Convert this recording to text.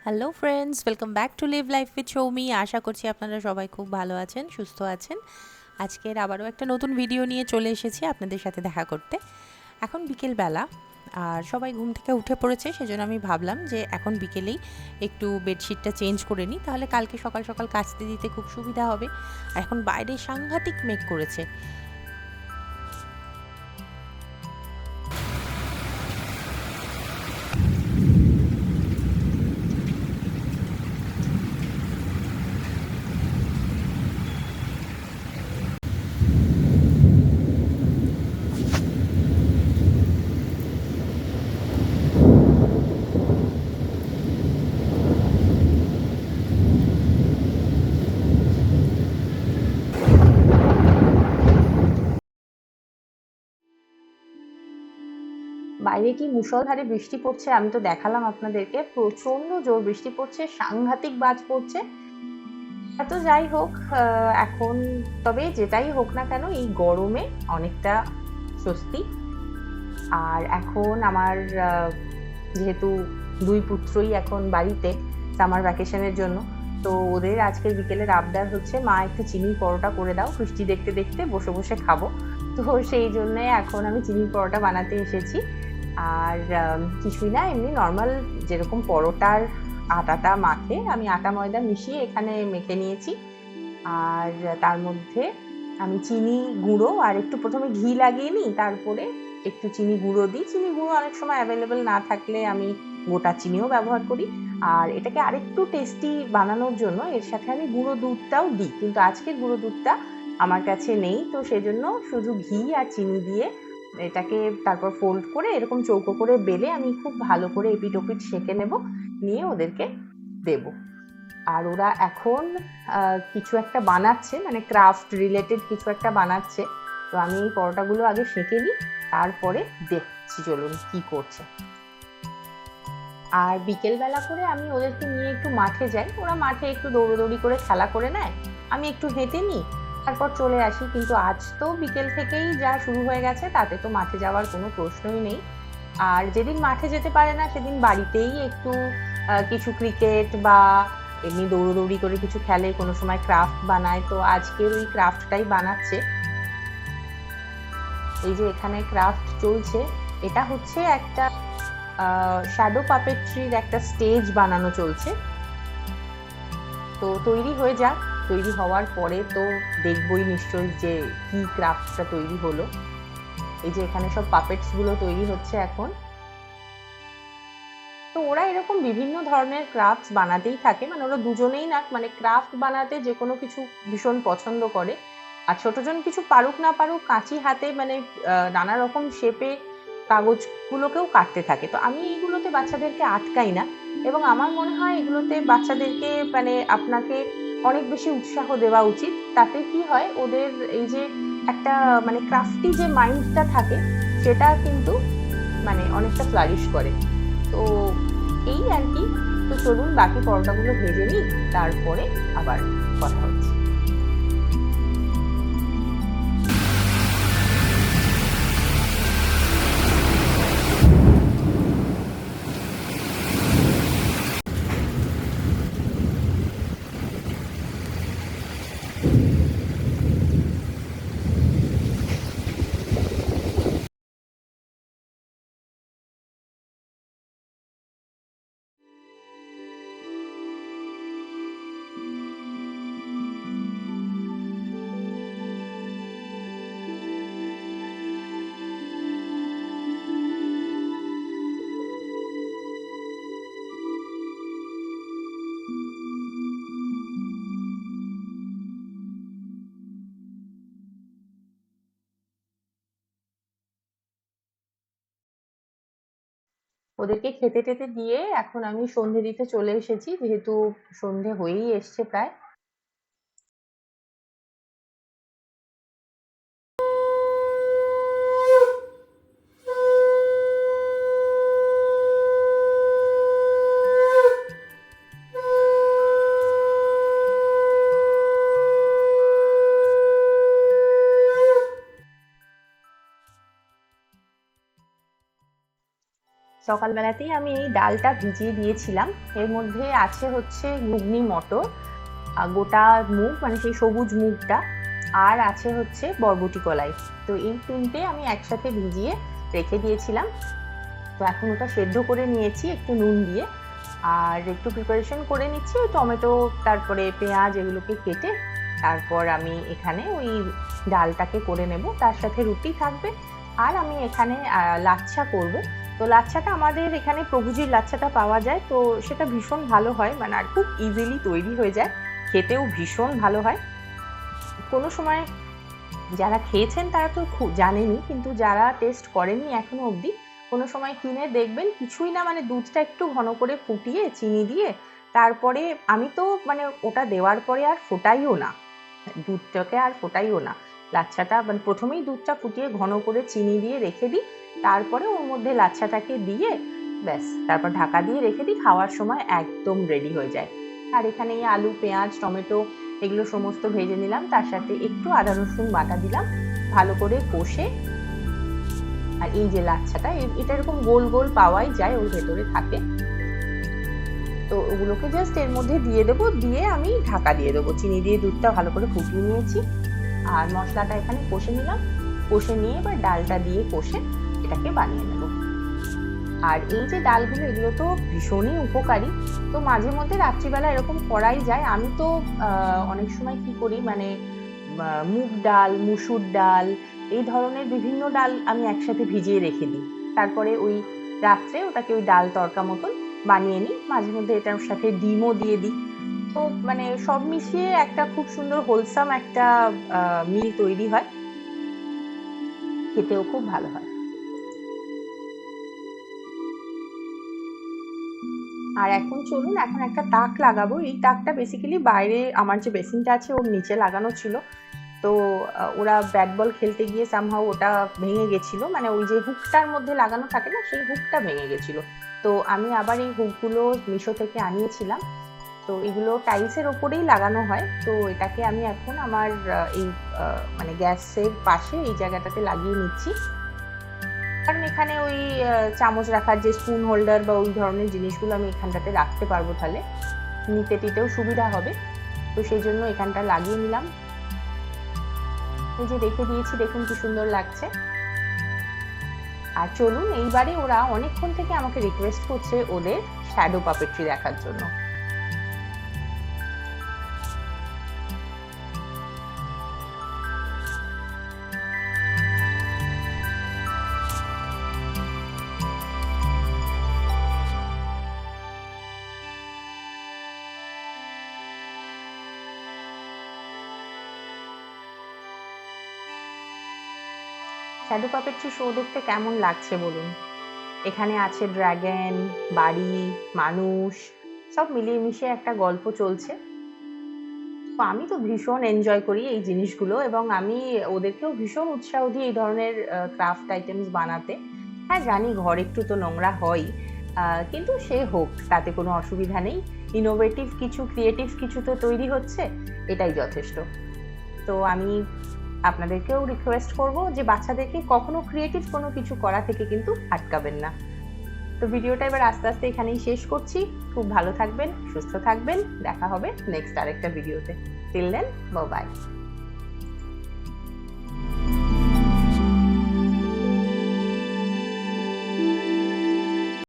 Hello friends, welcome back to live life with Soumi. আশা করছি আপনারা সবাই খুব ভালো আছেন, সুস্থ আছেন। আজকের আবারও একটা নতুন ভিডিও নিয়ে চলে এসেছি আপনাদের সাথে দেখা করতে। এখন বিকেলবেলা আর সবাই ঘুম থেকে উঠে পড়েছে, সেজন্য আমি ভাবলাম যে এখন বিকেলেই একটু বেডশিটটা চেঞ্জ করে নিই, তাহলে কালকে সকাল সকাল কাচতে দিতে খুব সুবিধা হবে। আর এখন বাইরে সাংঘাতিক মেঘ করেছে। বাইরে কি মুষলধারে বৃষ্টি পড়ছে, আমি তো দেখালাম আপনাদেরকে, প্রচন্ড জোর বৃষ্টি পড়ছে, সাংঘাতিক বাজ পড়ছে। তো যাই হোক, এখন তবে যেটাই হোক না কেন এই গরমে অনেকটা স্বস্তি। আর এখন আমার যেহেতু দুই পুত্রই এখন বাড়িতে সামার ভ্যাকেশনের জন্য, তো ওদের আজকের বিকেলের আবদার হচ্ছে মা একটু চিনির পরোটা করে দাও, বৃষ্টি দেখতে দেখতে বসে বসে খাবো। তো সেই জন্যে এখন আমি চিনির পরোটা বানাতে এসেছি। আর কিছুই না, এমনি নর্মাল যেরকম পরোটার আটাটা মাখে, আমি আটা ময়দা মিশিয়ে এখানে মেখে নিয়েছি। আর তার মধ্যে আমি চিনি গুঁড়ো আর একটু প্রথমে ঘি লাগিয়ে নিই, তারপরে একটু চিনি গুঁড়ো দিই। চিনি গুঁড়ো অনেক সময় অ্যাভেলেবেল না থাকলে আমি গোটা চিনিও ব্যবহার করি। আর এটাকে আরেকটু টেস্টি বানানোর জন্য এর সাথে আমি গুঁড়ো দুধটাও দিই, কিন্তু আজকে গুঁড়ো দুধটা আমার কাছে নেই, তো সেজন্য শুধু ঘি আর চিনি দিয়ে এটাকে তারপর ফোল্ড করে এরকম চৌকো করে বেলে আমি খুব ভালো করে এপিট ওপিট সেঁকে নেব, নিয়ে ওদেরকে দেবো। আর ওরা এখন কিছু একটা বানাচ্ছে, মানে ক্রাফট রিলেটেড কিছু একটা বানাচ্ছে। তো আমি এই পরোটাগুলো আগে সেঁকে নিই, তারপরে দেখছি চলুন কি করছে। আর বিকেলবেলা করে আমি ওদেরকে নিয়ে একটু মাঠে যাই, ওরা মাঠে একটু দৌড়োদৌড়ি করে খেলা করে নেয়, আমি একটু হেঁটে নিই, তারপর চলে আসি। কিন্তু আজ তো বিকেল থেকেই যা শুরু হয়ে গেছে, তাতে তো মাঠে যাওয়ার কোনো প্রশ্নই নেই। আর যেদিন মাঠে যেতে পারে না সেদিন বাড়িতেই একটু কিছু ক্রিকেট বা এমনি দৌড়োদৌড়ি করে কিছু খেলে, কোনো সময় ক্রাফট বানায়। তো আজকের ওই ক্রাফটটাই বানাচ্ছে। এই যে এখানে ক্রাফট চলছে, এটা হচ্ছে একটা শ্যাডো পাপেট্রির একটা স্টেজ বানানো চলছে। তো তৈরি হয়ে যাক, তৈরি হওয়ার পরে তো দেখবই নিশ্চয়ই যে কি ক্রাফটটা তৈরি হলো। এই যে এখানে সব পাপেটস গুলো তৈরি হচ্ছে এখন। তো ওরা এরকম বিভিন্ন ধরনের ক্রাফটস বানাতেই থাকে, মানে ওরা দুজনেই না, মানে ক্রাফট বানাতে যে কোনো কিছু ভীষণ পছন্দ করে। আর ছোটজন কিছু পারুক না পারুক কাঁচি হাতে মানে নানা রকম শেপে কাগজগুলোকেও কাটতে থাকে। তো আমি এইগুলোতে বাচ্চাদেরকে আটকাই না, এবং আমার মনে হয় এগুলোতে বাচ্চাদেরকে মানে আপনাকে অনেক বেশি উৎসাহ দেওয়া উচিত। তাতে কি হয়, ওদের এই যে একটা মানে ক্রাফটি যে মাইন্ডটা থাকে, সেটা কিন্তু মানে অনেকটা ফ্লারিশ করে। তো এই আর কি। তো চলুন বাকি পরোটাগুলো ভেজে নিই, তারপরে আবার কথা হচ্ছে। ওদেরকে খেতে টেতে দিয়ে এখন আমি সন্ধে দিতে চলে এসেছি, যেহেতু সন্ধে হয়েই এসছে প্রায়। সকালবেলাতেই আমি এই ডালটা ভিজিয়ে দিয়েছিলাম। এর মধ্যে আছে হচ্ছে ঘুগনি মটর, গোটা মুগ মানে সেই সবুজ মুগটা, আর আছে হচ্ছে বরবটি কলাই। তো এই তিনটে আমি একসাথে ভিজিয়ে রেখে দিয়েছিলাম। তো এখন ওটা সেদ্ধ করে নিয়েছি একটু নুন দিয়ে, আর একটু প্রিপারেশন করে নিচ্ছি ওই টমেটো তারপরে পেঁয়াজ এগুলোকে কেটে। তারপর আমি এখানে ওই ডালটাকে করে নেব, তার সাথে রুটি থাকবে। আর আমি এখানে লাচ্ছা করব। তো লাচ্ছাটা আমাদের এখানে প্রভুজির লাচ্ছাটা পাওয়া যায়, তো সেটা ভীষণ ভালো হয়, মানে আর খুব ইজিলি তৈরি হয়ে যায়, খেতেও ভীষণ ভালো হয়। কোনো সময় যারা খেয়েছেন তারা তো জানেনই, কিন্তু যারা টেস্ট করেননি এখনো অবধি, কোনো সময় কিনে দেখবেন কিছুই না, মানে দুধটা একটু ঘন করে ফুটিয়ে চিনি দিয়ে, তারপরে আমি তো মানে ওটা দেওয়ার পরে আর ফোটাইও না, দুধটাকে আর ফোটাইও না। লাচ্ছাটা মানে প্রথমেই দুধটা ফুটিয়ে ঘন করে চিনি দিয়ে রেখে দিই, তারপরে ওর মধ্যে লাচ্ছাটাকে দিয়ে ব্যাস তারপর ঢাকা দিয়ে রেখে দিই, খাওয়ার সময় একদম রেডি হয়ে যায়। আর এখানে এই আলু পেঁয়াজ টমেটো এগুলো সমস্ত ভেজে নিলাম, তার সাথে একটু আদা রসুন বাটা দিলাম, ভালো করে কষে। আর এই যে লাচ্ছাটা এটা এরকম গোল গোল পাওয়াই যায়, ওর ভেতরে থাকে, তো ওগুলোকে জাস্ট এর মধ্যে দিয়ে দেবো, দিয়ে আমি ঢাকা দিয়ে দেবো। চিনি দিয়ে দুধটা ভালো করে ফুটিয়ে নিয়েছি, আর মশলাটা এখানে কষে নিলাম, কষে নিয়ে এবার ডালটা দিয়ে কষে এটাকে বানিয়ে নেব। আর এই যে ডালগুলো এগুলো তো ভীষণই উপকারী, তো মাঝে মধ্যে রাত্রিবেলা এরকম করাই যায়। আমি তো অনেক সময় কি করি, মানে মুগ ডাল মুসুর ডাল এই ধরনের বিভিন্ন ডাল আমি একসাথে ভিজিয়ে রেখে দিই, তারপরে ওই রাত্রে ওটাকে ওই ডাল তড়কা মতন বানিয়ে নিই। মাঝে মধ্যে এটার সাথে ডিমও দিয়ে দিই। তো মানে সব মিশিয়ে একটা খুব সুন্দর হোলসাম একটা মিল তৈরি হয়, খেতেও খুব ভালো হয়। আর এখন চলুন, এখন একটা তাক লাগাবো। এই তাকটা বেসিক্যালি বাইরে আমার যে বেসিনটা আছে ওর নিচে লাগানো ছিল, তো ওরা ব্যাট বল খেলতে গিয়ে সামহাও ওটা ভেঙে গেছিলো, মানে ওই যে হুকটার মধ্যে লাগানো থাকে না, সেই হুকটা ভেঙে গেছিলো। তো আমি আবার এই হুকগুলো মিশো থেকে আনিয়েছিলাম, তো এগুলো টাইলসের ওপরেই লাগানো হয়। তো এটাকে আমি এখন আমার এই মানে গ্যাসের পাশে এই জায়গাটাতে লাগিয়ে নিচ্ছি, কারণ এখানে ওই চামচ রাখার যে স্পুন হোল্ডার বা ওই ধরনের জিনিসগুলো আমি এখানটাতে রাখতে পারবো, তাহলে নিতে টিতেও সুবিধা হবে। তো সেই জন্য এখানটা লাগিয়ে নিলাম। এই যে রেখে দিয়েছি, দেখুন কি সুন্দর লাগছে। আর চলুন, এইবারে ওরা অনেকক্ষণ থেকে আমাকে রিকোয়েস্ট করছে ওদের শ্যাডো পাপেট্রি দেখার জন্য। শ্যাডো পাপেট্রি শো দেখতে কেমন লাগছে বলুন? এখানে আছে ড্রাগন, বাড়ি, মানুষ, সব মিলিয়ে মিশিয়ে একটা গল্প চলছে। তো আমি তো ভীষণ এনজয় করি এই জিনিসগুলো, এবং আমি ওদেরকেও ভীষণ উৎসাহ দিই এই ধরনের ক্রাফট আইটেমস বানাতে। হ্যাঁ জানি ঘর একটু তো নোংরা হয়, কিন্তু সে হোক, তাতে কোনো অসুবিধা নেই। ইনোভেটিভ কিছু ক্রিয়েটিভ কিছু তো তৈরি হচ্ছে, এটাই যথেষ্ট। তো আমি আপনাদেরকেও রিকোয়েস্ট করব যে বাচ্চাদেরকে কখনো ক্রিয়েটিভ কোনো কিছু করা থেকে কিন্তু আটকাবেন না। তো ভিডিওটা এবার আস্তে আস্তে এখানেই শেষ করছি। খুব ভালো থাকবেন, সুস্থ থাকবেন, দেখা হবে নেক্সট আরেকটা ভিডিওতে। Till then, bye by.